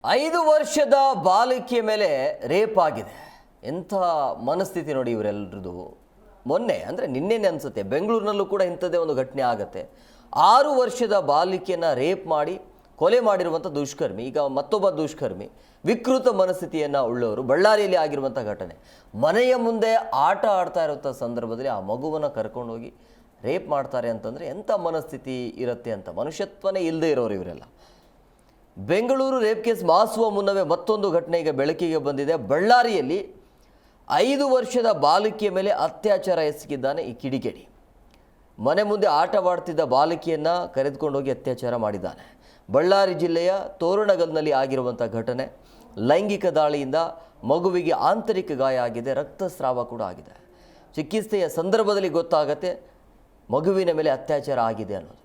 5 ವರ್ಷದ ಬಾಲಕಿಯ ಮೇಲೆ ರೇಪ್ ಆಗಿದೆ. ಎಂಥ ಮನಸ್ಥಿತಿ ನೋಡಿ ಇವರೆಲ್ಲರದು. ಮೊನ್ನೆ ಅಂದರೆ ನಿನ್ನೆನೇ ಅನಿಸುತ್ತೆ ಬೆಂಗಳೂರಿನಲ್ಲೂ ಕೂಡ ಇಂಥದ್ದೇ ಒಂದು ಘಟನೆ ಆಗುತ್ತೆ. 6 ವರ್ಷದ ಬಾಲಕಿಯನ್ನು ರೇಪ್ ಮಾಡಿ ಕೊಲೆ ಮಾಡಿರುವಂಥ ದುಷ್ಕರ್ಮಿ ಈಗ ಮತ್ತೊಬ್ಬ ದುಷ್ಕರ್ಮಿ ವಿಕೃತ ಮನಸ್ಥಿತಿಯನ್ನು ಉಳ್ಳವರು ಬಳ್ಳಾರಿಯಲ್ಲಿ ಆಗಿರುವಂಥ ಘಟನೆ. ಮನೆಯ ಮುಂದೆ ಆಟ ಆಡ್ತಾ ಇರುವಂಥ ಸಂದರ್ಭದಲ್ಲಿ ಆ ಮಗುವನ್ನು ಕರ್ಕೊಂಡೋಗಿ ರೇಪ್ ಮಾಡ್ತಾರೆ ಅಂತಂದರೆ ಎಂಥ ಮನಸ್ಥಿತಿ ಇರುತ್ತೆ ಅಂತ. ಮನುಷ್ಯತ್ವನೇ ಇಲ್ಲದೆ ಇರೋರು ಇವರೆಲ್ಲ. ಬೆಂಗಳೂರು ರೇಪ್ ಕೇಸ್ ಮಾಸುವ ಮುನ್ನವೇ ಮತ್ತೊಂದು ಘಟನೆ ಈಗ ಬೆಳಕಿಗೆ ಬಂದಿದೆ. ಬಳ್ಳಾರಿಯಲ್ಲಿ 5 ವರ್ಷದ ಬಾಲಕಿಯ ಮೇಲೆ ಅತ್ಯಾಚಾರ ಎಸಗಿದ್ದಾನೆ ಈ ಕಿಡಿಗೇಡಿ. ಮನೆ ಮುಂದೆ ಆಟವಾಡ್ತಿದ್ದ ಬಾಲಕಿಯನ್ನು ಕರೆದುಕೊಂಡೋಗಿ ಅತ್ಯಾಚಾರ ಮಾಡಿದ್ದಾನೆ. ಬಳ್ಳಾರಿ ಜಿಲ್ಲೆಯ ತೋರಣಗಲ್ನಲ್ಲಿ ಆಗಿರುವಂಥ ಘಟನೆ. ಲೈಂಗಿಕ ದಾಳಿಯಿಂದ ಮಗುವಿಗೆ ಆಂತರಿಕ ಗಾಯ ಆಗಿದೆ, ರಕ್ತಸ್ರಾವ ಕೂಡ ಆಗಿದೆ. ಚಿಕಿತ್ಸೆಯ ಸಂದರ್ಭದಲ್ಲಿ ಗೊತ್ತಾಗತ್ತೆ ಮಗುವಿನ ಮೇಲೆ ಅತ್ಯಾಚಾರ ಆಗಿದೆ ಅನ್ನೋದು.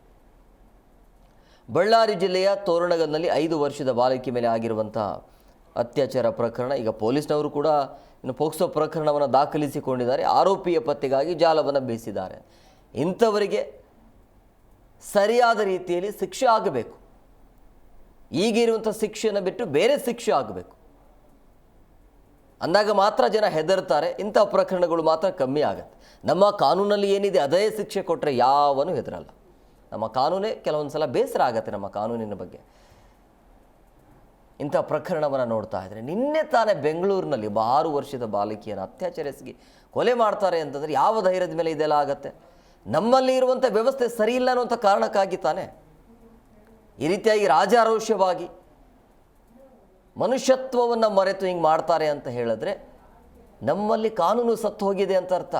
ಬಳ್ಳಾರಿ ಜಿಲ್ಲೆಯ ತೋರಣಗಲ್ನಲ್ಲಿ 5 ವರ್ಷದ ಬಾಲಕಿ ಮೇಲೆ ಆಗಿರುವಂಥ ಅತ್ಯಾಚಾರ ಪ್ರಕರಣ. ಈಗ ಪೊಲೀಸ್ನವರು ಕೂಡ ಇನ್ನು ಪೋಕ್ಸೋ ಪ್ರಕರಣವನ್ನು ದಾಖಲಿಸಿಕೊಂಡಿದ್ದಾರೆ. ಆರೋಪಿಯ ಪತ್ತೆಗಾಗಿ ಜಾಲವನ್ನು ಬೀಸಿದ್ದಾರೆ. ಇಂಥವರಿಗೆ ಸರಿಯಾದ ರೀತಿಯಲ್ಲಿ ಶಿಕ್ಷೆ ಆಗಬೇಕು. ಈಗಿರುವಂಥ ಶಿಕ್ಷೆಯನ್ನು ಬಿಟ್ಟು ಬೇರೆ ಶಿಕ್ಷೆ ಆಗಬೇಕು. ಅಂದಾಗ ಮಾತ್ರ ಜನ ಹೆದರ್ತಾರೆ. ಇಂಥ ಪ್ರಕರಣಗಳು ಮಾತ್ರ ಕಮ್ಮಿ ಆಗುತ್ತೆ. ನಮ್ಮ ಕಾನೂನಲ್ಲಿ ಏನಿದೆ ಅದೇ ಶಿಕ್ಷೆ ಕೊಟ್ಟರೆ ಯಾವನೂ ಹೆದರಲ್ಲ. ನಮ್ಮ ಕಾನೂನೇ ಕೆಲವೊಂದು ಸಲ ಬೇಸರ ಆಗುತ್ತೆ ನಮ್ಮ ಕಾನೂನಿನ ಬಗ್ಗೆ. ಇಂಥ ಪ್ರಕರಣವನ್ನು ನೋಡ್ತಾ ಇದ್ರೆ ನಿನ್ನೆ ತಾನೇ ಬೆಂಗಳೂರಿನಲ್ಲಿ 6 ವರ್ಷದ ಬಾಲಕಿಯನ್ನು ಅತ್ಯಾಚಾರ ಎಸಗಿ ಕೊಲೆ ಮಾಡ್ತಾರೆ ಅಂತಂದರೆ ಯಾವ ಧೈರ್ಯದ ಮೇಲೆ ಇದೆಲ್ಲ ಆಗತ್ತೆ? ನಮ್ಮಲ್ಲಿ ಇರುವಂಥ ವ್ಯವಸ್ಥೆ ಸರಿ ಇಲ್ಲ ಅನ್ನುವಂಥ ಕಾರಣಕ್ಕಾಗಿ ತಾನೇ ಈ ರೀತಿಯಾಗಿ ರಾಜಾರೋಷ್ಯವಾಗಿ ಮನುಷ್ಯತ್ವವನ್ನು ಮರೆತು ಹಿಂಗೆ ಮಾಡ್ತಾರೆ ಅಂತ ಹೇಳಿದ್ರೆ ನಮ್ಮಲ್ಲಿ ಕಾನೂನು ಸತ್ತು ಹೋಗಿದೆ ಅಂತ ಅರ್ಥ.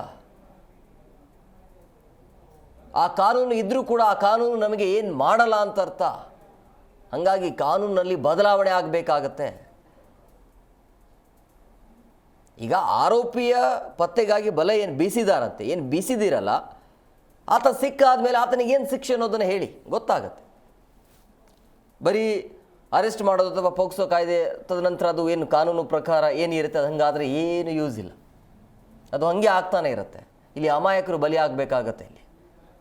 ಆ ಕಾನೂನು ಇದ್ರೂ ಕೂಡ ಆ ಕಾನೂನು ನಮಗೆ ಏನು ಮಾಡಲ್ಲ ಅಂತ ಅರ್ಥ. ಹಾಗಾಗಿ ಕಾನೂನಲ್ಲಿ ಬದಲಾವಣೆ ಆಗಬೇಕಾಗತ್ತೆ. ಈಗ ಆರೋಪಿಯ ಪತ್ತೆಗಾಗಿ ಬಲ ಏನು ಬೀಸಿದಾರಂತೆ, ಏನು ಬೀಸಿದಿರಲ್ಲ, ಆತ ಸಿಕ್ಕಾದ್ಮೇಲೆ ಆತನಿಗೆ ಏನು ಶಿಕ್ಷೆ ಅನ್ನೋದನ್ನು ಹೇಳಿ ಗೊತ್ತಾಗತ್ತೆ. ಬರೀ ಅರೆಸ್ಟ್ ಮಾಡೋದು ಅಥವಾ ಪೋಕ್ಸೋ ಕಾಯ್ದೆ ತದನಂತರ ಅದು ಏನು ಕಾನೂನು ಪ್ರಕಾರ ಏನಿರುತ್ತೆ ಅದು ಹಂಗಾದರೆ ಏನು ಯೂಸ್ ಇಲ್ಲ. ಅದು ಹಾಗೆ ಆಗ್ತಾನೆ ಇರುತ್ತೆ. ಇಲ್ಲಿ ಅಮಾಯಕರು ಬಲಿ ಆಗಬೇಕಾಗತ್ತೆ. ಇಲ್ಲಿ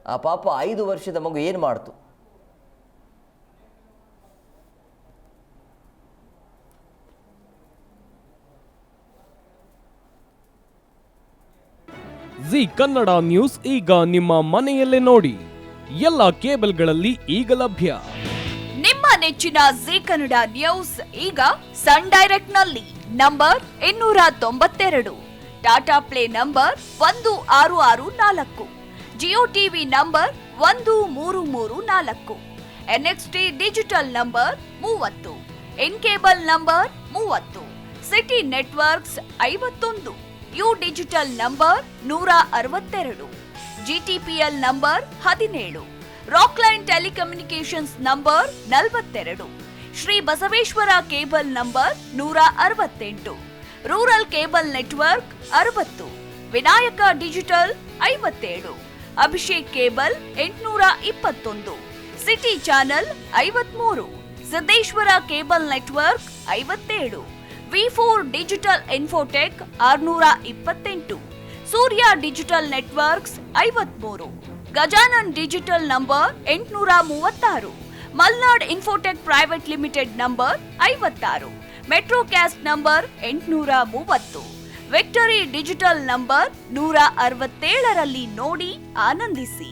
ಆ ಪಾಪ 5 ವರ್ಷದ ಮಗು ಏನು ಮಾಡ್ತು? ಜಿ ಕನ್ನಡ ನ್ಯೂಸ್ ಈಗ ನಿಮ್ಮ ಮನೆಯಲ್ಲೇ ನೋಡಿ. ಎಲ್ಲ ಕೇಬಲ್ಗಳಲ್ಲಿ ಈಗ ಲಭ್ಯ. ನಿಮ್ಮ ನೆಚ್ಚಿನ ಜಿ ಕನ್ನಡ ನ್ಯೂಸ್ ಈಗ ಸನ್ ಡೈರೆಕ್ಟ್ ನಲ್ಲಿ number 292, Tata play number 1664, Jio TV number 1334, NXT digital number 30, N cable number 30, city networks 51, U digital number 162, GTPL number 17, Rockline telecommunications number 42, Shri Basaveshwara cable number 168, rural cable network 60, Vinayaka digital 57, Abhishek cable 821, city channel 53, Siddeshwara cable network 57, ವಿ4 digital infotech 628, Surya digital networks 53, Gajanan digital number 836, Malnad infotech private limited number 56, Metrocast number 830, victory digital number 167ರಲ್ಲಿ ನೋಡಿ ಆನಂದಿಸಿ.